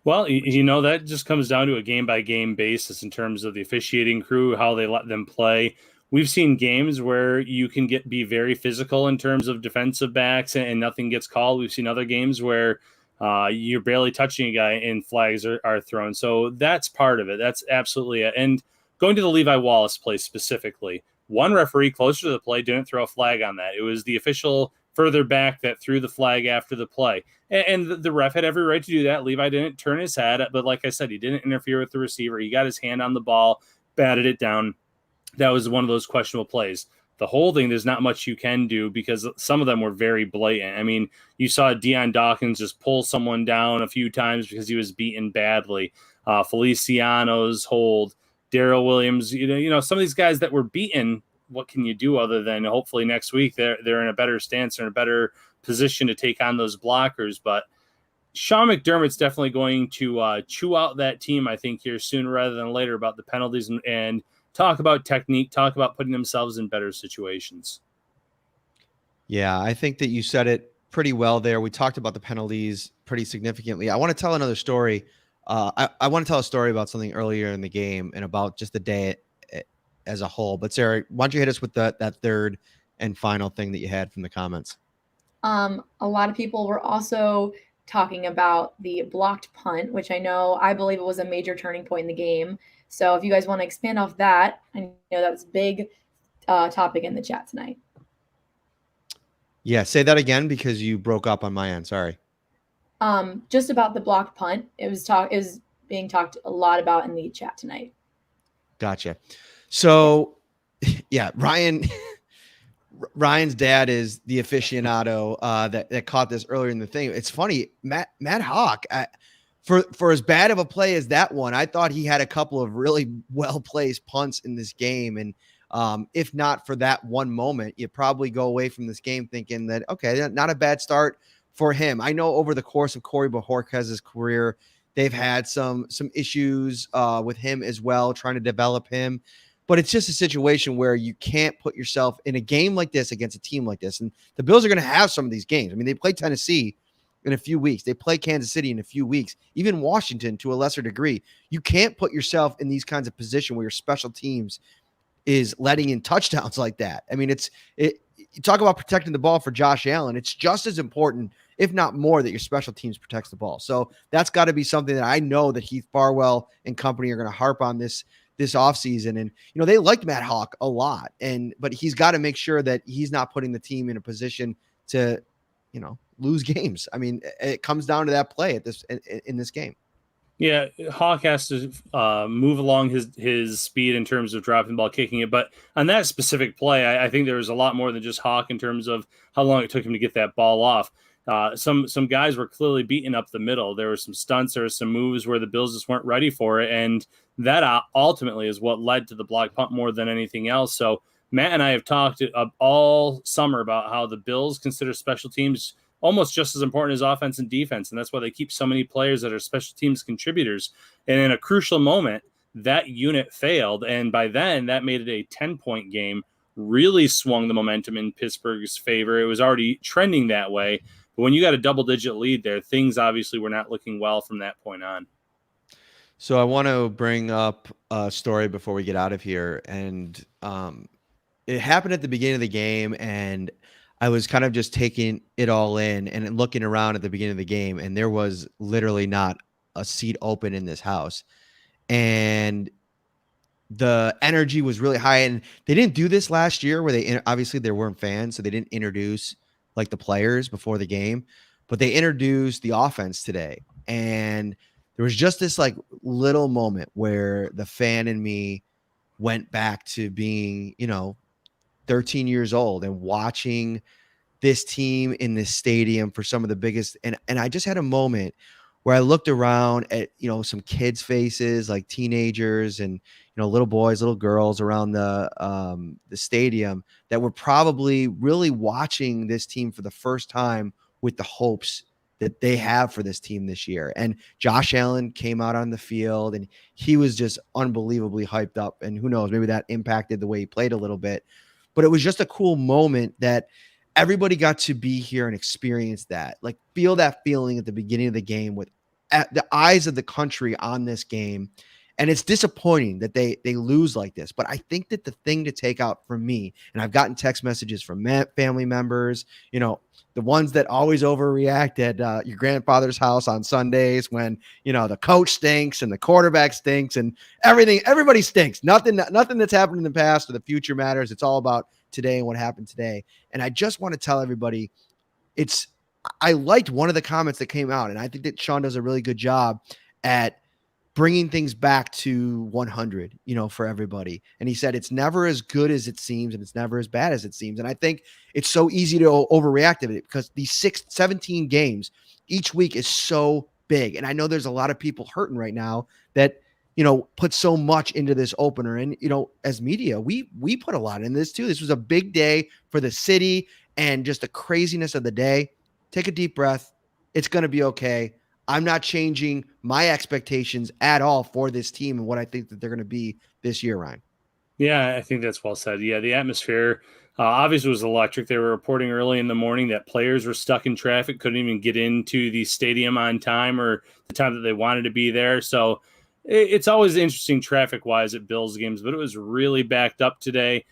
Well, that just comes down to a game-by-game basis in terms of the officiating crew, how they let them play. We've seen games where you can be very physical in terms of defensive backs and nothing gets called. We've seen other games where you're barely touching a guy and flags are thrown. So that's part of it. That's absolutely it. And going to the Levi Wallace play specifically, one referee closer to the play didn't throw a flag on that. It was the official further back that threw the flag after the play. And the ref had every right to do that. Levi didn't turn his head, but like I said, he didn't interfere with the receiver. He got his hand on the ball, batted it down. That was one of those questionable plays. The holding, there's not much you can do because some of them were very blatant. I mean, you saw Deion Dawkins just pull someone down a few times because he was beaten badly. Feliciano's hold, Darrell Williams, some of these guys that were beaten, what can you do other than hopefully next week they're in a better stance or in a better position to take on those blockers. But Sean McDermott's definitely going to chew out that team, I think, here sooner rather than later about the penalties and talk about technique, talk about putting themselves in better situations. Yeah, I think that you said it pretty well there. We talked about the penalties pretty significantly. I want to tell another story. I want to tell a story about something earlier in the game and about just the day as a whole. But Sarah, why don't you hit us with that third and final thing that you had from the comments? A lot of people were also talking about the blocked punt, which I believe it was a major turning point in the game. So if you guys want to expand off that, I know that's a big topic in the chat tonight. Yeah, say that again because you broke up on my end. Sorry. Just about the blocked punt. It was being talked a lot about in the chat tonight. Gotcha. So yeah, Ryan's dad is the aficionado that caught this earlier in the thing. It's funny, Matt Hawk, for as bad of a play as that one, I thought he had a couple of really well-placed punts in this game. And if not for that one moment, you probably go away from this game thinking that, okay, not a bad start for him. I know over the course of Corey Bojorquez's career, they've had some issues with him as well, trying to develop him. But it's just a situation where you can't put yourself in a game like this against a team like this. And the Bills are going to have some of these games. I mean, they play Tennessee in a few weeks. They play Kansas City in a few weeks, even Washington to a lesser degree. You can't put yourself in these kinds of positions where your special teams is letting in touchdowns like that. I mean, you talk about protecting the ball for Josh Allen. It's just as important, if not more, that your special teams protects the ball. So that's got to be something that I know that Heath Farwell and company are going to harp on this offseason. And, they liked Matt Hawk a lot, but he's got to make sure that he's not putting the team in a position to, lose games. I mean, it comes down to that play in this game. Yeah, Hawk has to move along his speed in terms of dropping the ball, kicking it. But on that specific play, I think there was a lot more than just Hawk in terms of how long it took him to get that ball off. Some guys were clearly beating up the middle. There were some stunts, there were some moves where the Bills just weren't ready for it. And that ultimately is what led to the block punt more than anything else. So Matt and I have talked all summer about how the Bills consider special teams almost just as important as offense and defense. And that's why they keep so many players that are special teams contributors. And in a crucial moment, that unit failed. And by then, that made it a 10-point game, really swung the momentum in Pittsburgh's favor. It was already trending that way. But when you got a double-digit lead there, things obviously were not looking well from that point on. So I want to bring up a story before we get out of here. And it happened at the beginning of the game, and I was kind of just taking it all in and looking around at the beginning of the game, and there was literally not a seat open in this house. And the energy was really high, and they didn't do this last year where obviously there weren't fans, so they didn't introduce like the players before the game, but they introduced the offense today. And there was just this like little moment where the fan in me went back to being, 13 years old and watching this team in this stadium for some of the biggest. And I just had a moment where I looked around at, some kids' faces, like teenagers and, little boys, little girls around the stadium that were probably really watching this team for the first time with the hopes that they have for this team this year. And Josh Allen came out on the field and he was just unbelievably hyped up. And who knows, maybe that impacted the way he played a little bit. But it was just a cool moment that everybody got to be here and experience that, like feel that feeling at the beginning of the game with the eyes of the country on this game. And it's disappointing that they lose like this. But I think that the thing to take out from me, and I've gotten text messages from family members, the ones that always overreact at your grandfather's house on Sundays when, the coach stinks and the quarterback stinks and everybody stinks. Nothing that's happened in the past or the future matters. It's all about today and what happened today. And I just want to tell everybody I liked one of the comments that came out, and I think that Sean does a really good job at bringing things back to 100, for everybody. And he said, it's never as good as it seems and it's never as bad as it seems. And I think it's so easy to overreact to it because these 17 games each week is so big. And I know there's a lot of people hurting right now that, put so much into this opener. And, as media, we put a lot in this too. This was a big day for the city and just the craziness of the day. Take a deep breath. It's going to be okay. I'm not changing my expectations at all for this team and what I think that they're going to be this year, Ryan. Yeah, I think that's well said. Yeah, the atmosphere Obviously, it was electric. They were reporting early in the morning that players were stuck in traffic, couldn't even get into the stadium on time or the time that they wanted to be there. So it's always interesting traffic-wise at Bills games, but it was really backed up today.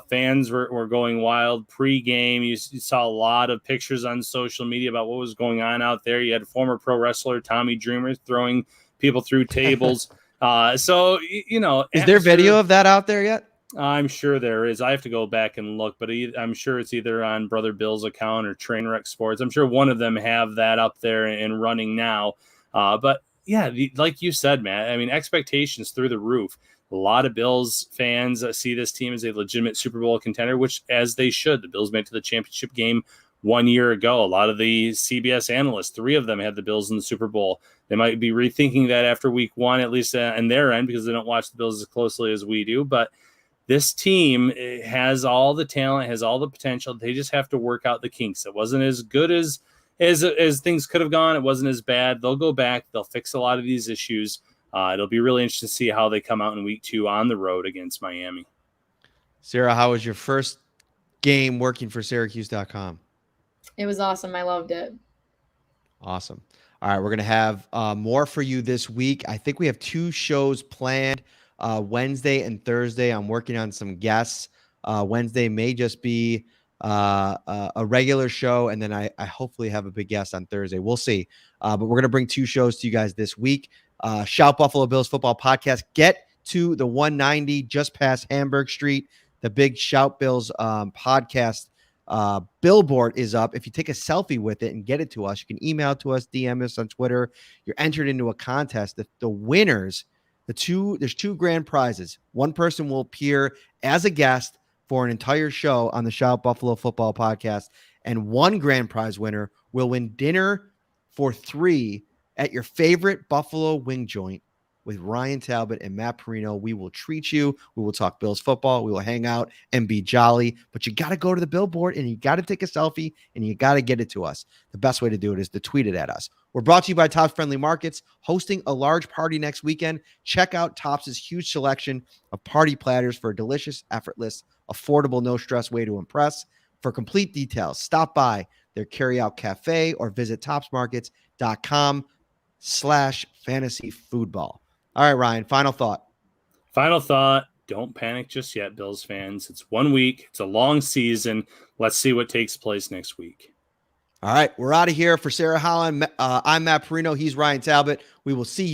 Fans were going wild pre-game. You saw a lot of pictures on social media about what was going on out there. You had former pro wrestler Tommy Dreamer throwing people through tables. So, is there video of that out there yet? I'm sure there is. I have to go back and look, but I'm sure it's either on Brother Bill's account or Trainwreck Sports. I'm sure one of them have that up there and running now. But yeah, like you said, Matt, I mean, expectations through the roof. A lot of Bills fans see this team as a legitimate Super Bowl contender, which as they should. The Bills made it to the championship game 1 year ago. A lot of the CBS analysts, 3 of them had the Bills in the Super Bowl. They might be rethinking that after week 1, at least on their end, because they don't watch the Bills as closely as we do. But this team has all the talent, has all the potential. They just have to work out the kinks. It wasn't as good as things could have gone. It wasn't as bad. They'll go back. They'll fix a lot of these issues. It'll be really interesting to see how they come out in week 2 on the road against Miami. Sarah, how was your first game working for Syracuse.com? It was awesome. I loved it. Awesome. All right, we're going to have more for you this week. I think we have 2 shows planned, Wednesday and Thursday. I'm working on some guests. Wednesday may just be a regular show, and then I hopefully have a big guest on Thursday. We'll see. But we're going to bring 2 shows to you guys this week. Shout Buffalo Bills Football Podcast. Get to the 190 just past Hamburg Street. The big Shout Bills podcast billboard is up. If you take a selfie with it and get it to us, you can email it to us, DM us on Twitter. You're entered into a contest. The winners, there's 2 grand prizes. One person will appear as a guest for an entire show on the Shout Buffalo Football Podcast, and 1 grand prize winner will win dinner for 3 at your favorite Buffalo wing joint with Ryan Talbot and Matt Parrino. We will treat you. We will talk Bills football. We will hang out and be jolly. But you got to go to the billboard and you got to take a selfie and you got to get it to us. The best way to do it is to tweet it at us. We're brought to you by Tops Friendly Markets, hosting a large party next weekend. Check out Tops' huge selection of party platters for a delicious, effortless, affordable, no-stress way to impress. For complete details, stop by their carry-out cafe or visit topsmarkets.com/fantasyfootball. All right, Ryan, final thought. Final thought, don't panic just yet, Bills fans. It's 1 week. It's a long season. Let's see what takes place next week. All right, we're out of here. For Sarah Holland, I'm Matt Parrino. He's Ryan Talbot. We will see you.